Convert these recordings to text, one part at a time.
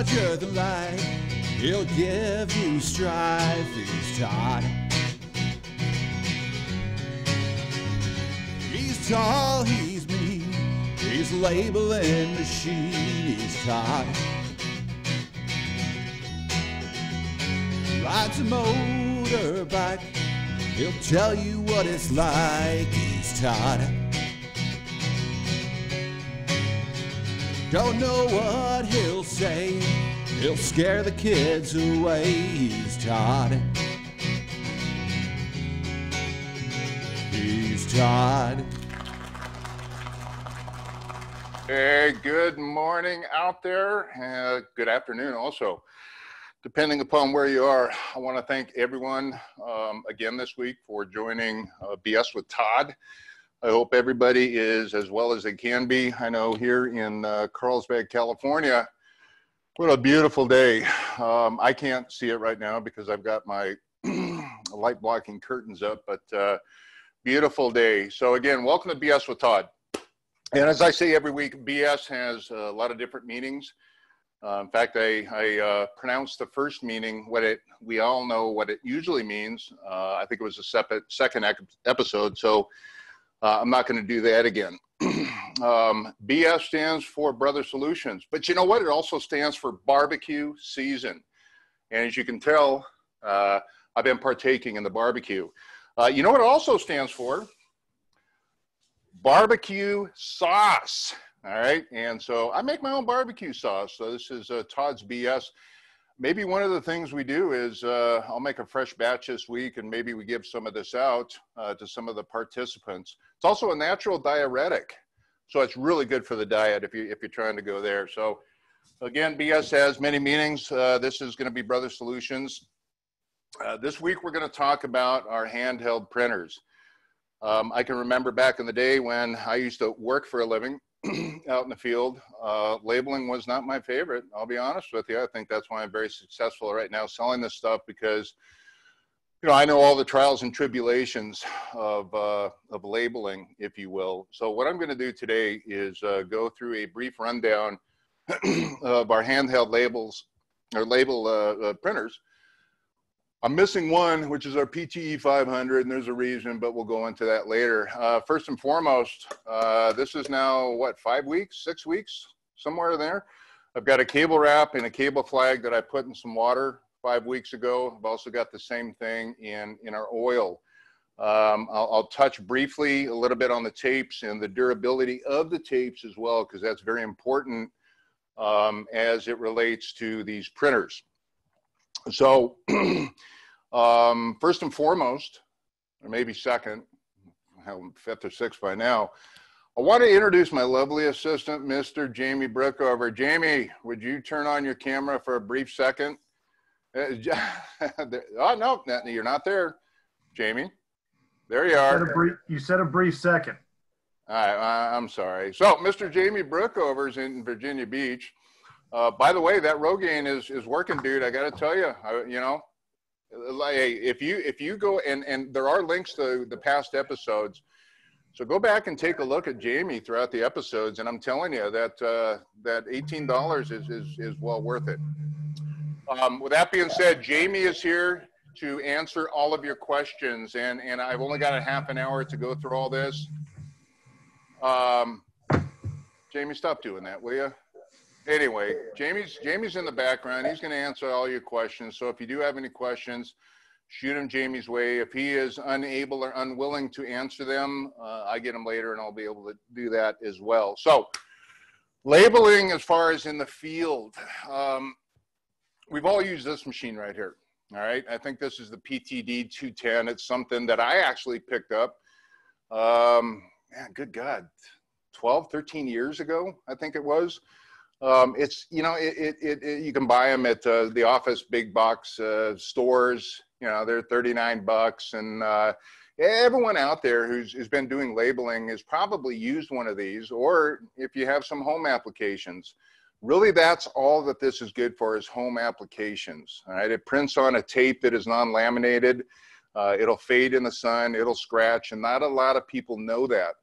larger than life. He'll give you strife. He's Todd. He's tall, he's mean. He's labeling machine. He's Todd. Rides a motorbike. He'll tell you what it's like. He's Todd. Don't know what he'll say. He'll scare the kids away. He's Todd. He's Todd. Hey, good morning out there. Good afternoon also, depending upon where you are. I want to thank everyone again this week for joining BS with Todd. I hope everybody is as well as they can be. I know here in Carlsbad, California, what a beautiful day. I can't see it right now because I've got my light blocking curtains up, but beautiful day. So again, welcome to BS with Todd. And as I say every week, BS has a lot of different meanings. In fact, I pronounced the first meaning, we all know what it usually means. I think it was the second episode, so I'm not going to do that again. BS stands for Brother Solutions, but you know what? It also stands for barbecue season. And as you can tell, I've been partaking in the barbecue. You know what it also stands for? Barbecue sauce. All right. And so I make my own barbecue sauce. So this is Todd's BS. Maybe one of the things we do is I'll make a fresh batch this week, and maybe we give some of this out to some of the participants. It's also a natural diuretic, so it's really good for the diet if you're trying to go there. So again, BS has many meanings. This is going to be Brother Solutions. This week we're going to talk about our handheld printers. I can remember back in the day when I used to work for a living out in the field. Labeling was not my favorite, I'll be honest with you. I think that's why I'm very successful right now selling this stuff, because I know all the trials and tribulations of labeling, if you will. So what I'm going to do today is go through a brief rundown of our handheld labels or label printers. I'm missing one, which is our PTE 500, and there's a reason, but we'll go into that later. First and foremost, this is now, what, 5 weeks, 6 weeks, somewhere there. I've got a cable wrap and a cable flag that I put in some water 5 weeks ago. I've also got the same thing in our oil. I'll touch briefly a little bit on the tapes and the durability of the tapes as well, because that's very important as it relates to these printers. So first and foremost, or maybe second, I'm fifth or sixth by now, I want to introduce my lovely assistant, Mr. Jamie Brookover. Jamie, would you turn on your camera for a brief second? Oh, no, you're not there, Jamie. There you are. You said a brief second. All right, I'm sorry. So, Mr. Jamie Brookover is in Virginia Beach. By the way, that Rogaine is working, dude. I got to tell you, like, if you go and there are links to the past episodes, so go back and take a look at Jamie throughout the episodes, and I'm telling you that that $18 is well worth it. With that being said, Jamie is here to answer all of your questions, and I've only got a half an hour to go through all this. Jamie, stop doing that, will you? Anyway, Jamie's in the background. He's going to answer all your questions. So if you do have any questions, shoot them Jamie's way. If he is unable or unwilling to answer them, I get them later, and I'll be able to do that as well. So labeling as far as in the field, we've all used this machine right here. All right. I think this is the PTD 210. It's something that I actually picked up. Man, good God, 12, 13 years ago, I think it was. It's, you can buy them at the office big box stores. They're $39, and everyone out there who's been doing labeling has probably used one of these, or if you have some home applications. Really, that's all that this is good for, is home applications. All right, it prints on a tape that is non-laminated. It'll fade in the sun, it'll scratch, and not a lot of people know that.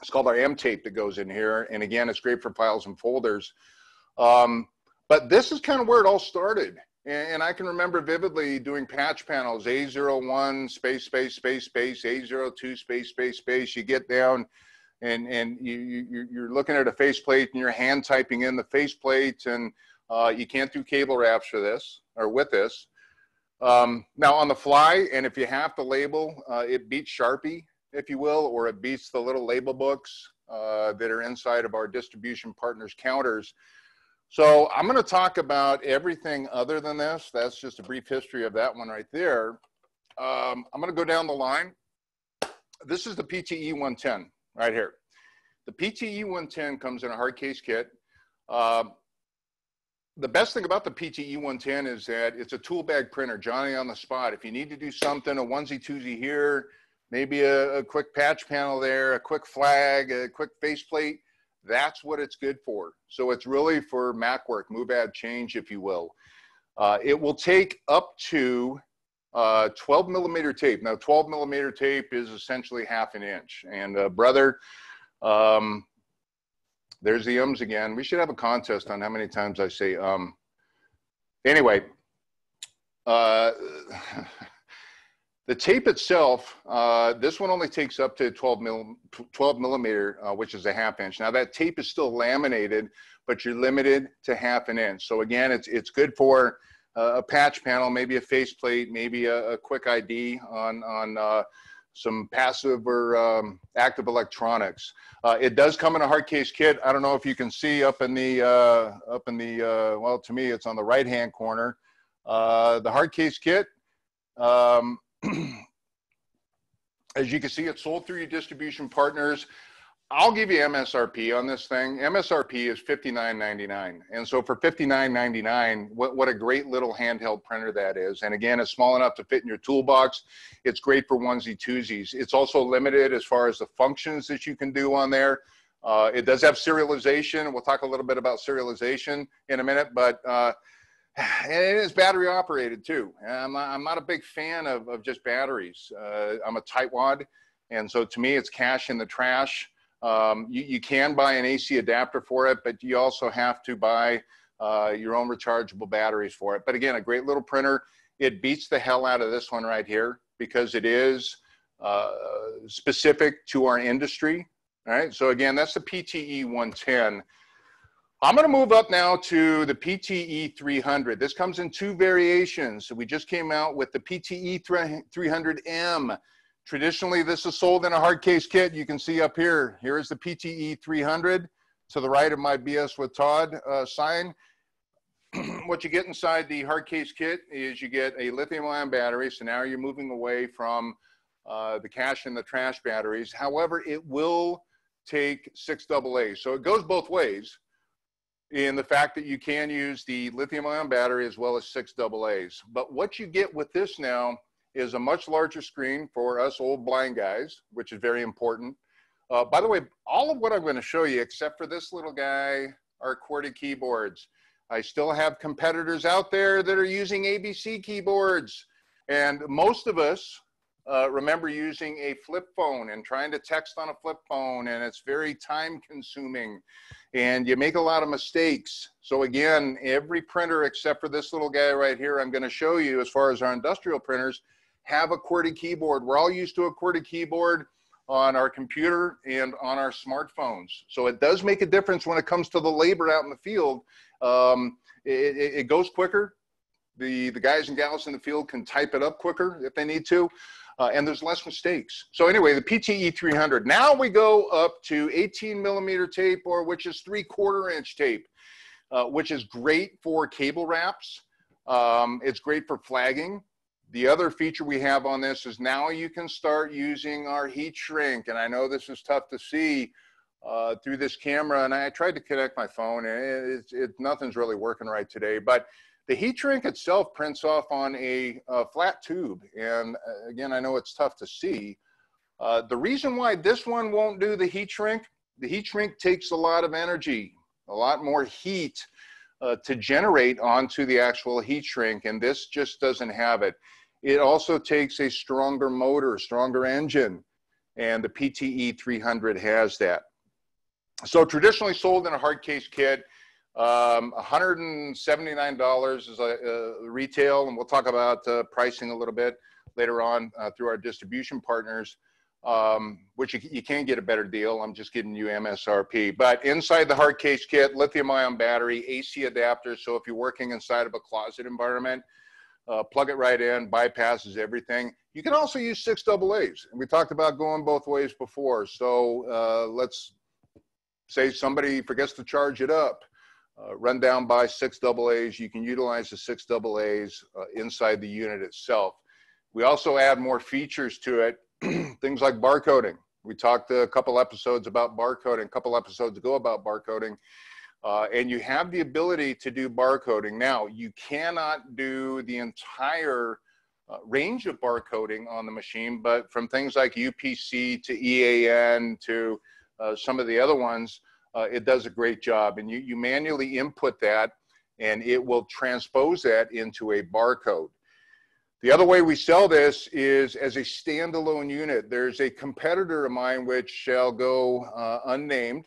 It's called our M tape that goes in here, and again, it's great for files and folders. But But this is kind of where it all started. And I can remember vividly doing patch panels, A01, space, space, space, space, A02, space, space, space. You get down and you're looking at a faceplate and you're hand typing in the faceplate, and you can't do cable wraps for this or with this. Now on the fly, and if you have to label, it beats Sharpie, if you will, or it beats the little label books that are inside of our distribution partners' counters. So I'm going to talk about everything other than this. That's just a brief history of that one right there. I'm going to go down the line. This is the PTE 110 right here. The PTE 110 comes in a hard case kit. The best thing about the PTE 110 is that it's a tool bag printer, Johnny on the spot. If you need to do something, a onesie twosie here, maybe a quick patch panel there, a quick flag, a quick faceplate, that's what it's good for. So it's really for Mac work, move, add, change, if you will. It will take up to 12 millimeter tape. Now 12 millimeter tape is essentially half an inch. And brother, there's the ums again. We should have a contest on how many times I say Anyway, the tape itself, this one only takes up to 12 millimeter, which is a half inch. Now that tape is still laminated, but you're limited to half an inch. So again, it's good for a patch panel, maybe a faceplate, maybe a quick ID on some passive or active electronics. It does come in a hard case kit. I don't know if you can see up in the well, to me, it's on the right-hand corner. The hard case kit, as you can see, it's sold through your distribution partners. I'll give you MSRP on this thing. MSRP is $59.99. And so for $59.99, what a great little handheld printer that is. And again, it's small enough to fit in your toolbox. It's great for onesie twosies. It's also limited as far as the functions that you can do on there. It does have serialization. We'll talk a little bit about serialization in a minute, but and it is battery operated too. I'm not a big fan of just batteries. I'm a tightwad, and so to me, it's cash in the trash. You can buy an AC adapter for it, but you also have to buy your own rechargeable batteries for it. But again, a great little printer. It beats the hell out of this one right here because it is specific to our industry. All right, so again, that's the PTE 110. I'm going to move up now to the PTE 300. This comes in two variations. So we just came out with the PTE 300M. Traditionally, this is sold in a hard case kit. You can see up here, here is the PTE 300 to the right of my BS with Todd sign. What you get inside the hard case kit is you get a lithium-ion battery. So now you're moving away from the cash and the trash batteries. However, it will take 6 AA. So it goes both ways in the fact that you can use the lithium-ion battery as well as 6 AAs. But what you get with this now is a much larger screen for us old blind guys, which is very important. By the way, all of what I'm going to show you, except for this little guy, are QWERTY keyboards. I still have competitors out there that are using ABC keyboards. And most of us remember using a flip phone and trying to text on a flip phone, and it's very time consuming and you make a lot of mistakes. So again, every printer except for this little guy right here I'm going to show you as far as our industrial printers have a QWERTY keyboard. We're all used to a QWERTY keyboard on our computer and on our smartphones. So it does make a difference when it comes to the labor out in the field. It goes quicker. The guys and gals in the field can type it up quicker if they need to. And there's less mistakes. So anyway, the PTE 300. Now we go up to 18 millimeter tape, or which is 3/4 inch tape, which is great for cable wraps. It's great for flagging. The other feature we have on this is now you can start using our heat shrink. And I know this is tough to see through this camera. And I tried to connect my phone and nothing's really working right today. But the heat shrink itself prints off on a flat tube. And again, I know it's tough to see. The reason why this one won't do the heat shrink takes a lot of energy, a lot more heat to generate onto the actual heat shrink. And this just doesn't have it. It also takes a stronger motor, stronger engine. And the PTE 300 has that. So traditionally sold in a hard case kit. $179 is retail, and we'll talk about pricing a little bit later on through our distribution partners, which you can't get a better deal. I'm just giving you MSRP. But inside the hard case kit, lithium-ion battery, AC adapter. So if you're working inside of a closet environment, plug it right in, bypasses everything. You can also use 6 AA's, and we talked about going both ways before. So let's say somebody forgets to charge it up. Run down by 6 AA's. You can utilize the 6 AA's inside the unit itself. We also add more features to it, things like barcoding. We talked a couple episodes about barcoding, a couple episodes ago about barcoding, and you have the ability to do barcoding. Now, you cannot do the entire range of barcoding on the machine, but from things like UPC to EAN to some of the other ones, it does a great job. And you manually input that, and it will transpose that into a barcode. The other way we sell this is as a standalone unit. There's a competitor of mine which shall go unnamed.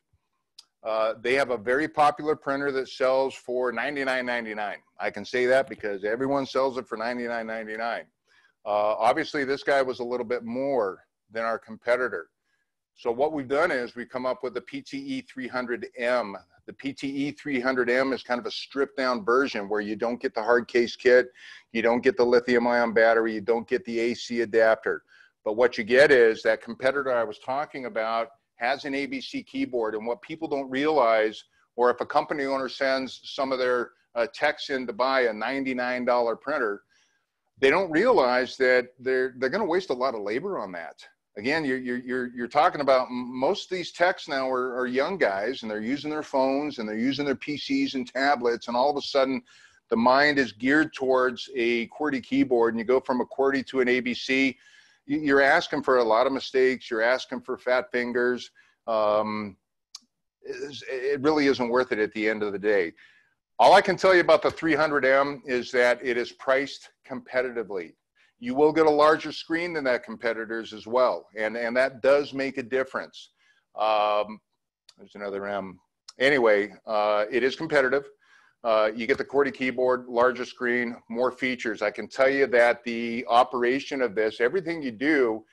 They have a very popular printer that sells for $99.99. I can say that because everyone sells it for $99.99. Obviously, this guy was a little bit more than our competitor. So what we've done is we come up with the PTE 300M. The PTE 300M is kind of a stripped down version where you don't get the hard case kit, you don't get the lithium ion battery, you don't get the AC adapter. But what you get is that competitor I was talking about has an ABC keyboard, and what people don't realize, or if a company owner sends some of their techs in to buy a $99 printer, they don't realize that they're going to waste a lot of labor on that. Again, you're talking about most of these techs now are young guys, and they're using their phones and they're using their PCs and tablets, and all of a sudden the mind is geared towards a QWERTY keyboard, and you go from a QWERTY to an ABC. You're asking for a lot of mistakes. You're asking for fat fingers. It really isn't worth it at the end of the day. All I can tell you about the 300M is that it is priced competitively. You will get a larger screen than that competitors as well, and that does make a difference. There's another M. Anyway, it is competitive. You get the QWERTY keyboard, larger screen, more features. I can tell you that the operation of this, everything you do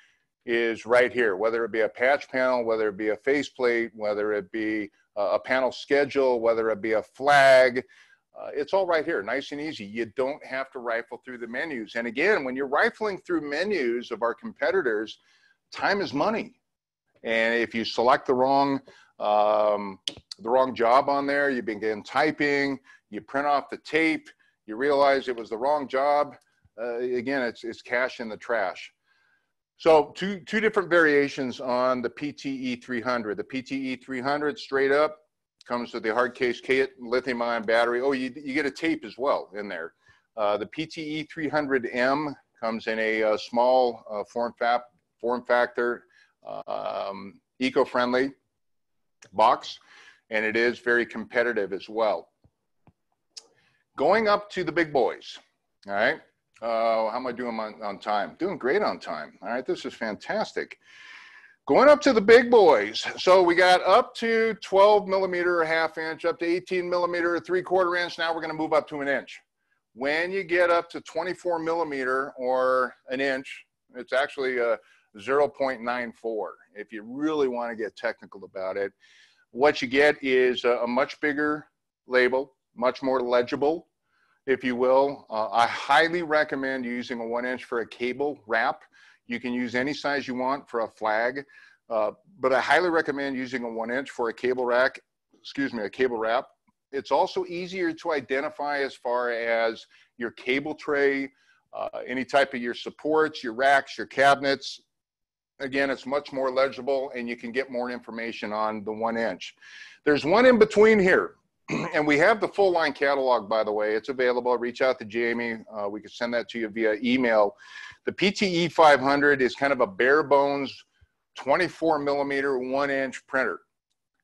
is right here, whether it be a patch panel, whether it be a faceplate, whether it be a panel schedule, whether it be a flag. It's all right here, nice and easy. You don't have to rifle through the menus. And again, when you're rifling through menus of our competitors, time is money. And if you select the wrong job on there, you begin typing, you print off the tape, you realize it was the wrong job. Again, it's cash in the trash. So two different variations on the PTE 300. The PTE 300 straight up comes with the hard case kit, lithium ion battery. Oh, you get a tape as well in there. The PTE 300M comes in a small form factor, eco-friendly box, and it is very competitive as well. Going up to the big boys, all right? How am I doing on time? Doing great on time. All right, this is fantastic. Going up to the big boys. So we got up to 12 millimeter, a half inch, up to 18 millimeter, a 3/4 inch. Now we're going to move up to an inch. When you get up to 24 millimeter or an inch, it's actually a 0.94. If you really want to get technical about it, what you get is a much bigger label, much more legible, if you will. I highly recommend using a 1 inch for a cable wrap. You can use any size you want for a flag, but I highly recommend using a 1 inch for a cable rack, a cable wrap. It's also easier to identify as far as your cable tray, any type of your supports, your racks, your cabinets. Again, it's much more legible, and you can get more information on the 1 inch. There's one in between here. And we have the full line catalog, by the way. It's available. Reach out to Jamie. We can send that to you via email. The PTE 500 is kind of a bare bones 24 millimeter 1 inch printer.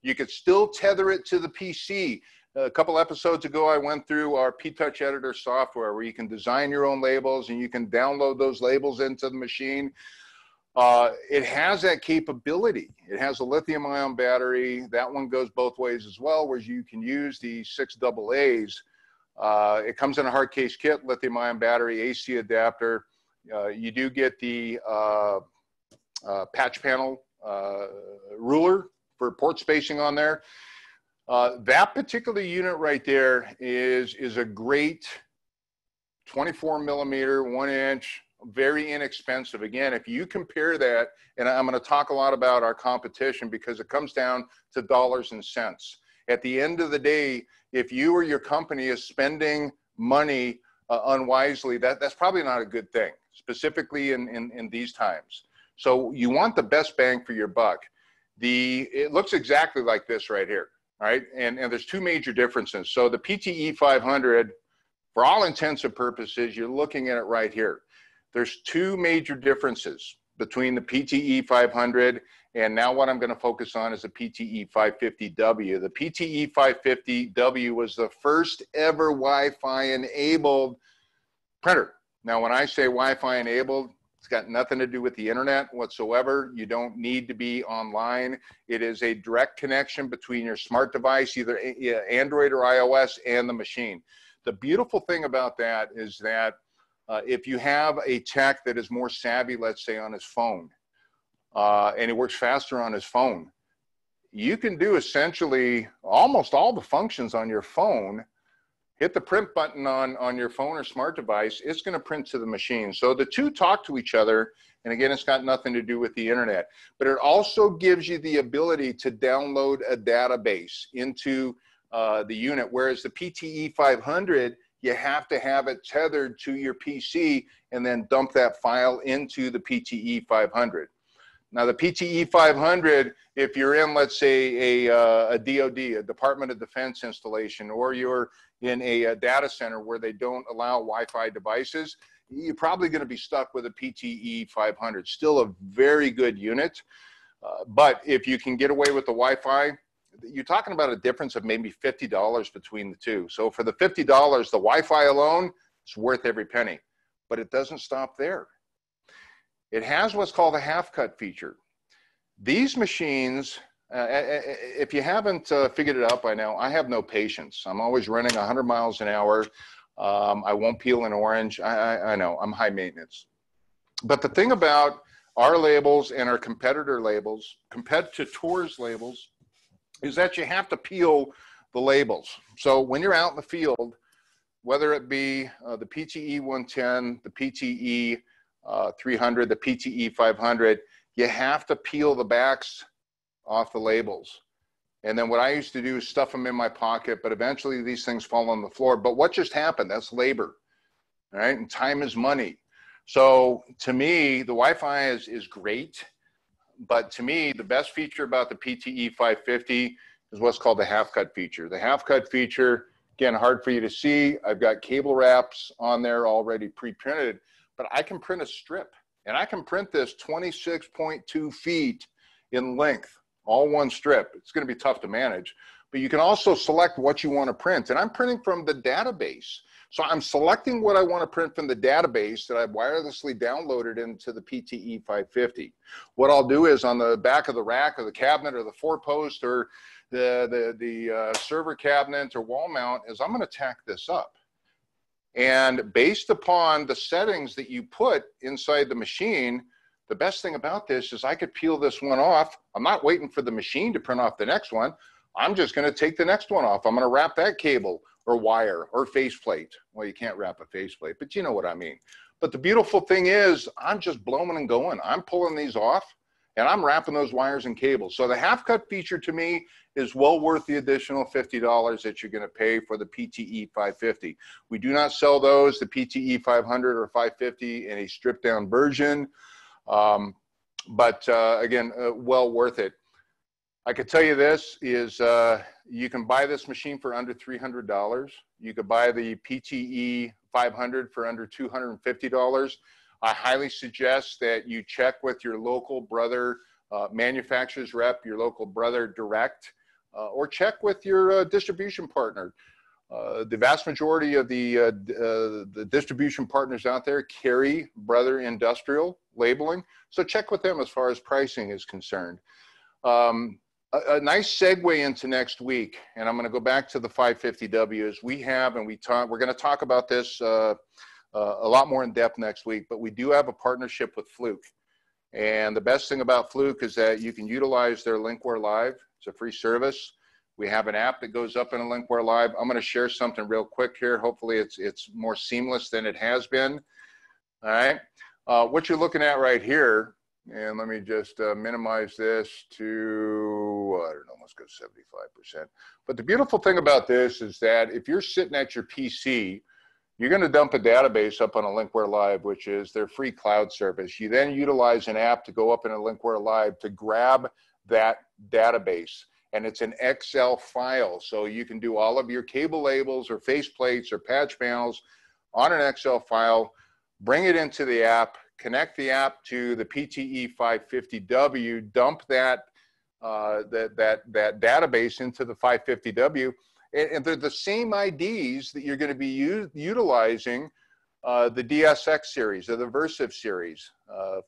You could still tether it to the PC. A couple episodes ago, I went through our P-Touch editor software where you can design your own labels and you can download those labels into the machine. It has that capability. It has a lithium ion battery. That one goes both ways as well, where you can use the 6 AA's. It comes in a hard case kit, lithium ion battery, AC adapter. You do get the patch panel ruler for port spacing on there. That particular unit right there is a great 24 millimeter, 1 inch, very inexpensive. Again, if you compare that, and I'm going to talk a lot about our competition because it comes down to dollars and cents. At the end of the day, if you or your company is spending money unwisely, that's probably not a good thing, specifically in these times. So you want the best bang for your buck. It looks exactly like this right here, all right? And there's two major differences. So the PTE 500, for all intents and purposes, you're looking at it right here. There's two major differences between the PTE 500 and now what I'm going to focus on is the PTE 550W. The PTE 550W was the first ever Wi-Fi enabled printer. Now, when I say Wi-Fi enabled, it's got nothing to do with the internet whatsoever. You don't need to be online. It is a direct connection between your smart device, either Android or iOS, and the machine. The beautiful thing about that is that if you have a tech that is more savvy, let's say on his phone, and it works faster on his phone, you can do essentially almost all the functions on your phone. Hit the print button on your phone or smart device, it's going to print to the machine. So the two talk to each other, and again, it's got nothing to do with the internet, but it also gives you the ability to download a database into the unit, whereas the PTE 500, you have to have it tethered to your PC and then dump that file into the PTE 500. Now the PTE 500, if you're in, let's say, a DoD, a Department of Defense installation, or you're in a data center where they don't allow Wi-Fi devices, you're probably going to be stuck with a PTE 500. Still a very good unit, but if you can get away with the Wi-Fi, you're talking about a difference of maybe $50 between the two. So for the $50, the Wi-Fi alone is worth every penny, but it doesn't stop there. It has what's called a half-cut feature. These machines, if you haven't figured it out by now, I have no patience. I'm always running 100 miles an hour. I won't peel an orange. I know, I'm high maintenance. But the thing about our labels and our competitors' labels, is that you have to peel the labels. So when you're out in the field, whether it be the PTE 110, the PTE 300, the PTE 500, you have to peel the backs off the labels. And then what I used to do is stuff them in my pocket, but eventually these things fall on the floor. But what just happened? That's labor, all right? And time is money. So to me, the Wi-Fi is great. But to me, the best feature about the PTE 550 is what's called the half-cut feature. The half-cut feature, again, hard for you to see. I've got cable wraps on there already pre-printed, but I can print a strip. And I can print this 26.2 feet in length, all one strip. It's going to be tough to manage. But you can also select what you want to print. And I'm printing from the database. So I'm selecting what I want to print from the database that I've wirelessly downloaded into the PTE 550. What I'll do is on the back of the rack or the cabinet or the 4-post or the server cabinet or wall mount is I'm going to tack this up. And based upon the settings that you put inside the machine, the best thing about this is I could peel this one off. I'm not waiting for the machine to print off the next one. I'm just going to take the next one off. I'm going to wrap that cable or wire or faceplate. Well, you can't wrap a faceplate, but you know what I mean. But the beautiful thing is I'm just blowing and going. I'm pulling these off and I'm wrapping those wires and cables. So the half-cut feature to me is well worth the additional $50 that you're going to pay for the PTE 550. We do not sell those, the PTE 500 or 550, in a stripped-down version. Again, well worth it. I could tell you this is you can buy this machine for under $300. You could buy the PTE 500 for under $250. I highly suggest that you check with your local brother manufacturer's rep, your local brother direct, or check with your distribution partner. The vast majority of the distribution partners out there carry Brother Industrial labeling, so check with them as far as pricing is concerned. A nice segue into next week, and I'm going to go back to the 550W. We're going to talk about this a lot more in depth next week, but we do have a partnership with Fluke. And the best thing about Fluke is that you can utilize their Linkware Live. It's a free service. We have an app that goes up in a Linkware Live. I'm going to share something real quick here. Hopefully it's more seamless than it has been. All right. What you're looking at right here, and let me just minimize this to, I don't know, let's go 75%. But the beautiful thing about this is that if you're sitting at your PC, you're going to dump a database up on a Linkware Live, which is their free cloud service. You then utilize an app to go up in a Linkware Live to grab that database. And it's an Excel file. So you can do all of your cable labels or faceplates or patch panels on an Excel file, bring it into the app, connect the app to the PTE 550W, dump that database into the 550W, and they're the same IDs that you're going to be utilizing the DSX series or the Versive series.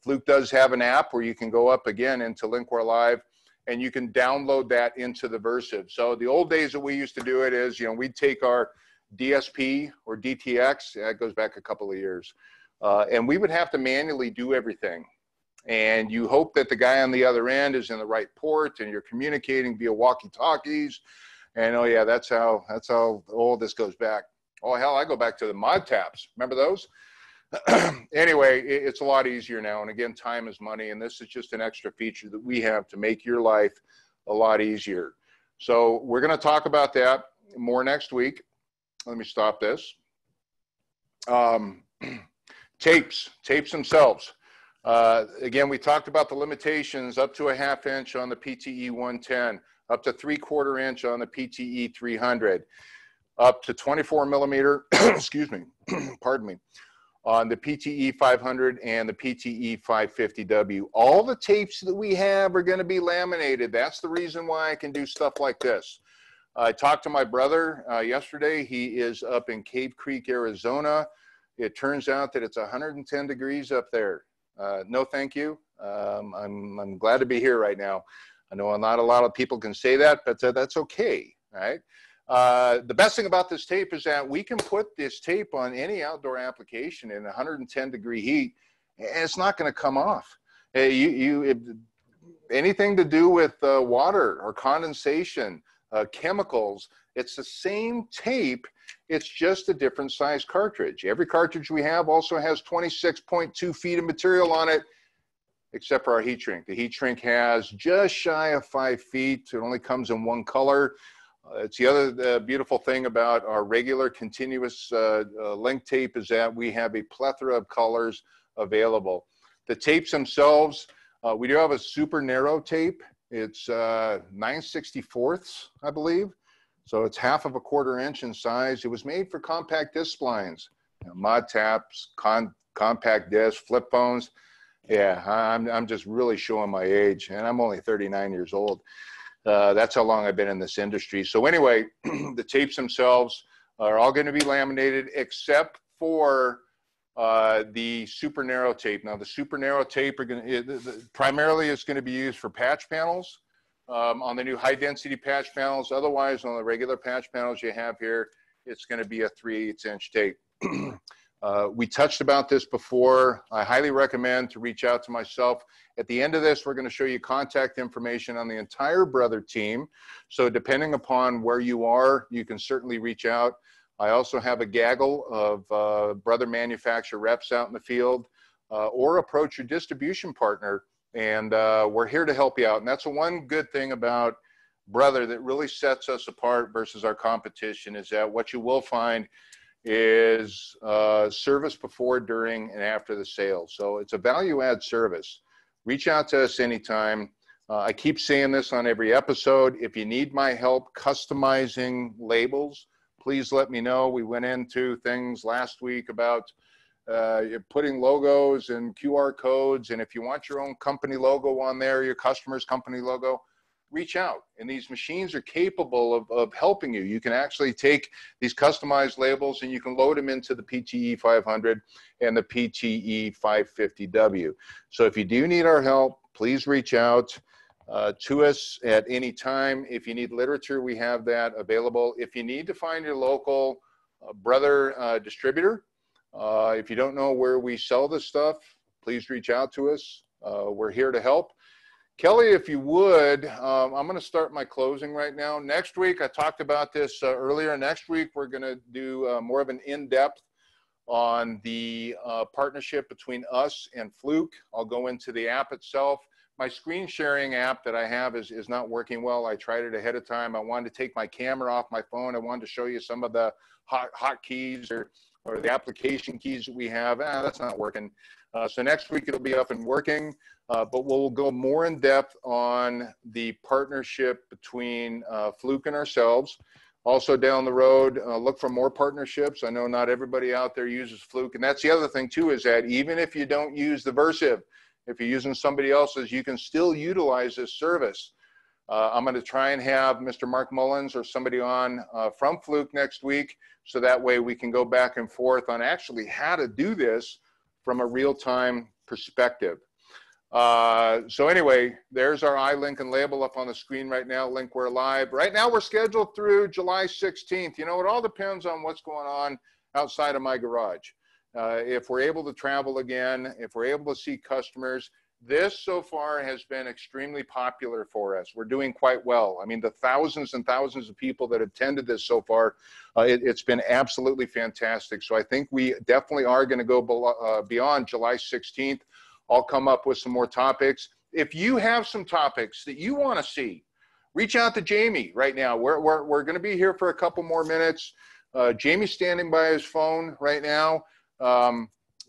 Fluke does have an app where you can go up again into Linkware Live, and you can download that into the Versive. So the old days that we used to do it is, we'd take our DSP or DTX, that goes back a couple of years, and we would have to manually do everything. And you hope that the guy on the other end is in the right port, and you're communicating via walkie-talkies. And oh yeah, that's how all this goes back. Oh hell, I go back to the mod taps. Remember those? Anyway, it's a lot easier now. And again, time is money, and this is just an extra feature that we have to make your life a lot easier. So we're going to talk about that more next week. Let me stop this. Tapes themselves. Again, we talked about the limitations up to a 1/2 inch on the PTE 110, up to 3/4 inch on the PTE 300, up to 24 millimeter, excuse me, pardon me, on the PTE 500 and the PTE 550W. All the tapes that we have are going to be laminated. That's the reason why I can do stuff like this. I talked to my brother yesterday. He is up in Cave Creek, Arizona. It turns out that it's 110 degrees up there. No, thank you. I'm glad to be here right now. I know not a lot of people can say that, but that's okay, right? The best thing about this tape is that we can put this tape on any outdoor application in 110 degree heat, and it's not going to come off. Anything to do with water or condensation, chemicals, it's the same tape. It's just a different size cartridge. Every cartridge we have also has 26.2 feet of material on it, except for our heat shrink. The heat shrink has just shy of 5 feet. It only comes in one color. It's the other beautiful thing about our regular continuous link tape is that we have a plethora of colors available. The tapes themselves, we do have a super narrow tape. It's 9/64, I believe. So it's 1/2 of a 1/4 inch in size. It was made for compact disc splines, mod taps, compact disc, flip phones. Yeah, I'm just really showing my age, and I'm only 39 years old. That's how long I've been in this industry. So anyway, the tapes themselves are all going to be laminated except for the super narrow tape. Now the super narrow tape primarily is going to be used for patch panels on the new high density patch panels. Otherwise, on the regular patch panels you have here, it's going to be a 3/8 inch tape. We touched about this before. I highly recommend to reach out to myself. At the end of this, we're going to show you contact information on the entire Brother team. So depending upon where you are, you can certainly reach out. I also have a gaggle of Brother manufacturer reps out in the field, or approach your distribution partner, and we're here to help you out. And that's the one good thing about Brother that really sets us apart versus our competition, is that what you will find is service before, during, and after the sale. So it's a value add service. Reach out to us anytime. I keep saying this on every episode. If you need my help customizing labels, please let me know. We went into things last week about putting logos and QR codes. And if you want your own company logo on there, your customer's company logo, reach out. And these machines are capable of helping you. You can actually take these customized labels and you can load them into the PTE 500 and the PTE 550W. So if you do need our help, please reach out to us at any time. If you need literature, we have that available. If you need to find your local brother distributor, if you don't know where we sell this stuff, please reach out to us. We're here to help. Kelly, if you would, I'm going to start my closing right now. Next week, I talked about this earlier. Next week, we're going to do more of an in-depth on the partnership between us and Fluke. I'll go into the app itself. My screen sharing app that I have is not working well. I tried it ahead of time. I wanted to take my camera off my phone. I wanted to show you some of the hot keys or the application keys that we have. That's not working. So next week it'll be up and working, but we'll go more in depth on the partnership between Fluke and ourselves. Also down the road, look for more partnerships. I know not everybody out there uses Fluke, and that's the other thing too, is that even if you don't use the Versiv, if you're using somebody else's, you can still utilize this service. I'm going to try and have Mr. Mark Mullins or somebody on from Fluke next week, so that way we can go back and forth on actually how to do this from a real-time perspective. So anyway, there's our iLink and label up on the screen right now. Link, we're live. Right now we're scheduled through July 16th. You know, it all depends on what's going on outside of my garage. If we're able to travel again, if we're able to see customers, this so far has been extremely popular for us. We're doing quite well. I mean, the thousands and thousands of people that attended this so far, it's been absolutely fantastic. So I think we definitely are going to go beyond July 16th. I'll come up with some more topics. If you have some topics that you want to see, reach out to Jamie right now. We're going to be here for a couple more minutes. Jamie's standing by his phone right now.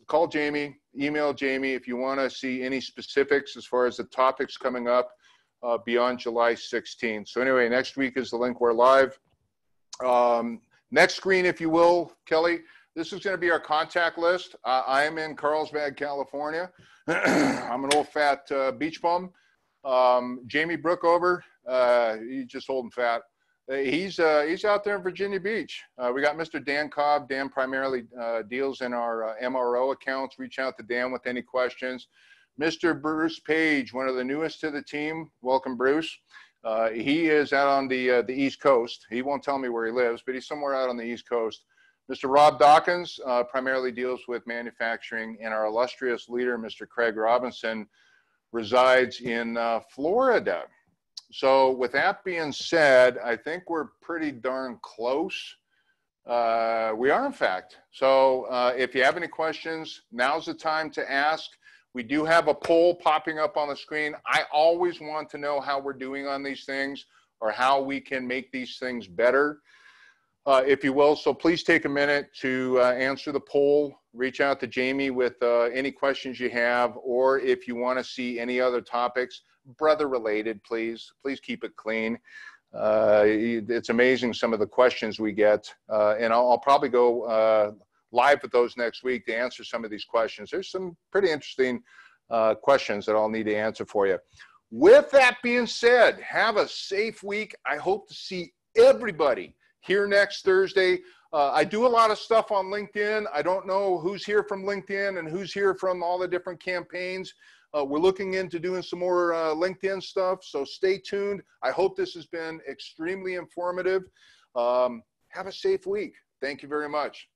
Call Jamie, email Jamie if you want to see any specifics as far as the topics coming up beyond July 16th. So anyway, next week is the Link, we're live. Next screen, if you will, Kelly, this is going to be our contact list. I am in Carlsbad, California. I'm an old fat beach bum. Jamie Brookover, he's just old and fat. He's out there in Virginia Beach. We got Mr. Dan Cobb. Dan primarily deals in our MRO accounts. Reach out to Dan with any questions. Mr. Bruce Page, one of the newest to the team. Welcome, Bruce. He is out on the East Coast. He won't tell me where he lives, but he's somewhere out on the East Coast. Mr. Rob Dawkins primarily deals with manufacturing, and our illustrious leader, Mr. Craig Robinson, resides in Florida. So with that being said, I think we're pretty darn close. We are, in fact. So if you have any questions, now's the time to ask. We do have a poll popping up on the screen. I always want to know how we're doing on these things or how we can make these things better, if you will. So please take a minute to answer the poll. Reach out to Jamie with any questions you have, or if you want to see any other topics, brother related, please keep it clean. It's amazing some of the questions we get, and I'll probably go live with those next week to answer some of these questions. There's some pretty interesting questions that I'll need to answer for you. With that being said, have a safe week. I hope to see everybody here next Thursday. I do a lot of stuff on LinkedIn. I don't know who's here from LinkedIn and who's here from all the different campaigns. We're looking into doing some more LinkedIn stuff, so stay tuned. I hope this has been extremely informative. Have a safe week. Thank you very much.